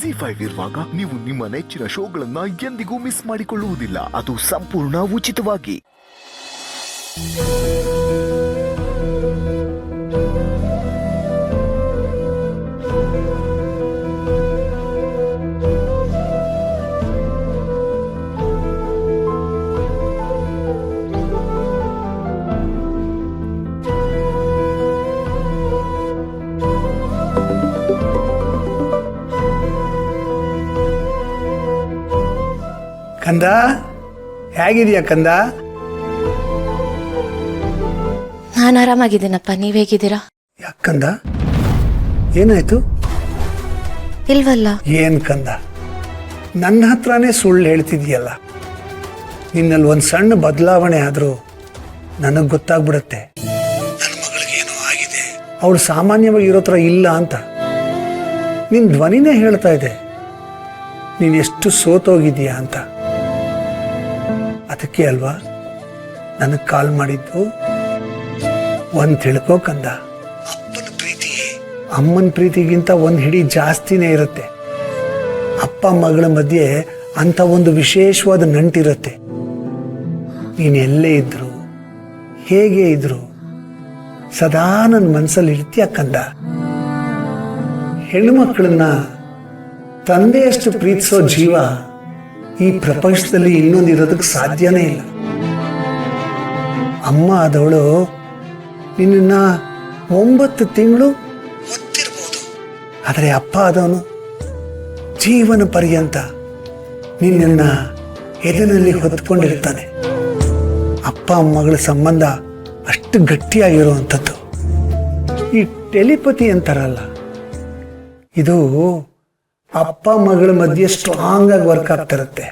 Z5 ಇರುವಾಗ ನೀವು ನಿಮ್ಮ ನೆಚ್ಚಿನ ಶೋಗಳನ್ನ ಎಂದಿಗೂ ಮಿಸ್ ಮಾಡಿಕೊಳ್ಳುವುದಿಲ್ಲ. ಅದು ಸಂಪೂರ್ಣ ಉಚಿತವಾಗಿ. ಕಂದ, ಹೇಗಿದೆಯಾ ಕಂದ? ನಾನು ಆರಾಮಾಗಿದ್ದೀನಪ್ಪ, ನೀವ್ ಹೇಗಿದ್ದೀರಾ? ಯಾಕಂದ, ಏನಾಯ್ತು? ಇಲ್ವಲ್ಲ. ಏನ್ ಕಂದ, ನನ್ನ ಹತ್ರನೇ ಸುಳ್ಳು ಹೇಳ್ತಿದ್ಯಲ್ಲ. ನಿನ್ನಲ್ಲಿ ಒಂದು ಸಣ್ಣ ಬದಲಾವಣೆ ಆದ್ರೂ ನನಗೆ ಗೊತ್ತಾಗ್ಬಿಡುತ್ತೆ. ನನ್ನ ಮಗಳಿಗೇನೋ ಆಗಿದೆ, ಅವಳು ಸಾಮಾನ್ಯವಾಗಿ ಇರೋ ಥರ ಇಲ್ಲ ಅಂತ. ನಿನ್ನ ಧ್ವನಿನೇ ಹೇಳ್ತಾ ಇದೆ ನೀನು ಎಷ್ಟು ಸೋತೋಗಿದೀಯಾ ಅಂತ. ಅದಕ್ಕೆ ಅಲ್ವಾ ನನಗೆ ಕಾಲ್ ಮಾಡಿದ್ದು. ಒಂದು ತಿಳ್ಕೋ ಕಂದ, ಅಪ್ಪನ ಪ್ರೀತಿ ಅಮ್ಮನ ಪ್ರೀತಿಗಿಂತ ಒಂದು ಹಿಡಿ ಜಾಸ್ತಿನೇ ಇರುತ್ತೆ. ಅಪ್ಪ ಮಗಳ ಮಧ್ಯೆ ಅಂತ ಒಂದು ವಿಶೇಷವಾದ ನಂಟಿರುತ್ತೆ. ನೀನು ಎಲ್ಲೇ ಇದ್ರು, ಹೇಗೆ ಇದ್ರು, ಸದಾ ನನ್ನ ಮನಸ್ಸಲ್ಲಿ ಇರ್ತೀಯ ಕಂದ. ಹೆಣ್ಣು ಮಕ್ಕಳನ್ನ ತಂದೆಯಷ್ಟು ಪ್ರೀತಿಸೋ ಜೀವ ಈ ಪ್ರಪಂಚದಲ್ಲಿ ಇನ್ನೊಂದು ಇರೋದಕ್ಕೆ ಸಾಧ್ಯನೇ ಇಲ್ಲ. ಅಮ್ಮ ಆದವಳು ನಿನ್ನ 9 ತಿಂಗಳು ಹೊತ್ತಿರ್ಬೋದು, ಆದರೆ ಅಪ್ಪ ಆದವನು ಜೀವನ ಪರ್ಯಂತ ನಿನ್ನನ್ನ ಎದೆನಲ್ಲಿ ಹೊತ್ಕೊಂಡಿರ್ತಾನೆ. ಅಪ್ಪ ಮಗಳ ಸಂಬಂಧ ಅಷ್ಟು ಗಟ್ಟಿಯಾಗಿರುವಂಥದ್ದು. ಈ ಟೆಲಿಪತಿ ಅಂತಾರಲ್ಲ, ಇದು ಅಪ್ಪ ಮಗಳ ಮಧ್ಯೆ ಸ್ಟ್ರಾಂಗ್ ಆಗಿ ವರ್ಕ್ ಆಗ್ತಿರುತ್ತೆ.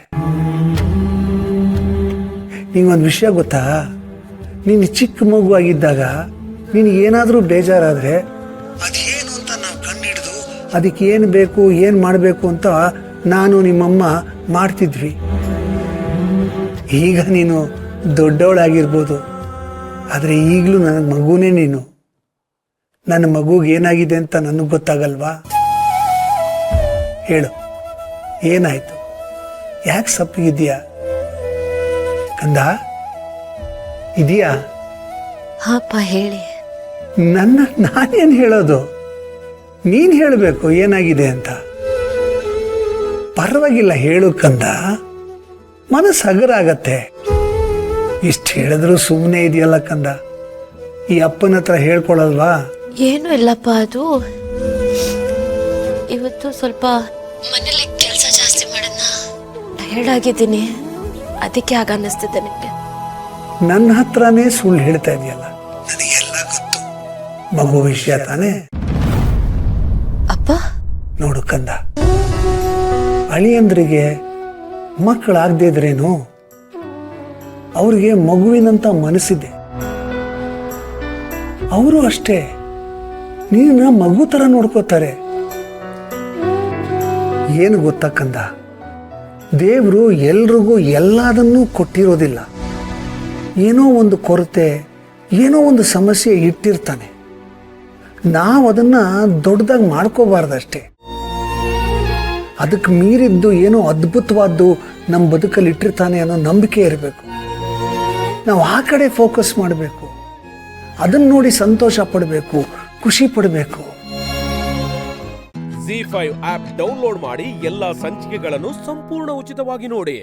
ನಿಂಗೊಂದು ವಿಷಯ ಗೊತ್ತಾ? ನೀನು ಚಿಕ್ಕ ಮಗು ಆಗಿದ್ದಾಗ ನಿನಗೆ ಏನಾದರೂ ಬೇಜಾರಾದರೆ ಅದೇನು ಅಂತ ನಾವು ಕಂಡುಹಿಡಿದು ಅದಕ್ಕೆ ಏನು ಬೇಕು, ಏನು ಮಾಡಬೇಕು ಅಂತ ನಾನು ನಿಮ್ಮಮ್ಮ ಮಾಡ್ತಿದ್ವಿ. ಈಗ ನೀನು ದೊಡ್ಡವಳಾಗಿರ್ಬೋದು, ಆದರೆ ಈಗಲೂ ನನ್ನ ಮಗುನೇ ನೀನು. ನನ್ನ ಮಗುಗೆ ಏನಾಗಿದೆ ಅಂತ ನನಗೆ ಗೊತ್ತಾಗಲ್ವಾ? ಹೇಳು, ಏನಾಯ್ತು? ಯಾಕೆ ಸಪ್ಪಗಿದ್ದೀಯಾ ಕಂದ? ಇದೆಯಾ? ಹಾಪ ಹೇಳಿ. ನಾನೇನು ಹೇಳೋದು? ನೀನು ಹೇಳಬೇಕು ಏನಾಗಿದೆ ಅಂತ. ಪರವಾಗಿಲ್ಲ, ಹೇಳು ಕಂದ, ಮನಸ್ಸು ಹಗರಾಗತ್ತೆ. ಇಷ್ಟು ಹೇಳಿದ್ರು ಸುಮ್ಮನೆ ಇದೆಯಲ್ಲ ಕಂದ. ಈ ಅಪ್ಪನ ಹತ್ರ ಹೇಳ್ಕೊಳಲ್ವಾ? ಏನು ಇಲ್ಲಪ್ಪ, ಅದು ಇವತ್ತು ಸ್ವಲ್ಪ ಮನೇಲಿ ಕೆಲಸ ಜಾಸ್ತಿ ಮಾಡೋಣ, ಟಯರ್ಡ್ ಆಗಿದ್ದೀನಿ, ಅದಕ್ಕೆ ಆಗ ಅನ್ನಿಸ್ತಿದ್ದೆ ನಿಮಗೆ. ನನ್ನ ಹತ್ರನೇ ಸುಳ್ಳು ಹೇಳ್ತಾ ಇದೆಯಲ್ಲ, ನನಗೆಲ್ಲ ಗೊತ್ತು. ಮಗು ವಿಷಯ ತಾನೇ. ಅಪ್ಪ ನೋಡು ಕಂದ, ಅಳಿಯಂದ್ರಿಗೆ ಮಕ್ಕಳಾಗದೇ ಇದ್ರೇನು, ಅವ್ರಿಗೆ ಮಗುವಿನಂತ ಮನಸ್ಸಿದೆ. ಅವರು ಅಷ್ಟೇ ನೀನ ಮಗು ತರ ನೋಡ್ಕೋತಾರೆ. ಏನು ಗೊತ್ತಾ ಕಂದ, ದೇವರು ಎಲ್ರಿಗೂ ಎಲ್ಲದನ್ನೂ ಕೊಟ್ಟಿರೋದಿಲ್ಲ. ಏನೋ ಒಂದು ಕೊರತೆ, ಏನೋ ಒಂದು ಸಮಸ್ಯೆ ಇಟ್ಟಿರ್ತಾನೆ. ನಾವು ಅದನ್ನ ದೊಡ್ಡದಾಗಿ ಮಾಡ್ಕೋಬಾರ್ದಷ್ಟೇ. ಅದಕ್ಕೆ ಮೀರಿದ್ದು ಏನೋ ಅದ್ಭುತವಾದ್ದು ನಮ್ಮ ಬದುಕಲ್ಲಿ ಇಟ್ಟಿರ್ತಾನೆ ಅನ್ನೋ ನಂಬಿಕೆ ಇರಬೇಕು. ನಾವು ಆ ಕಡೆ ಫೋಕಸ್ ಮಾಡಬೇಕು, ಅದನ್ನ ನೋಡಿ ಸಂತೋಷ ಪಡಬೇಕು, ಖುಷಿ ಪಡಬೇಕು. Z5 ಆಪ್ ಡೌನ್ಲೋಡ್ ಮಾಡಿ ಎಲ್ಲಾ ಸಂಚಿಕೆಗಳನ್ನು ಸಂಪೂರ್ಣ ಉಚಿತವಾಗಿ ನೋಡಿ.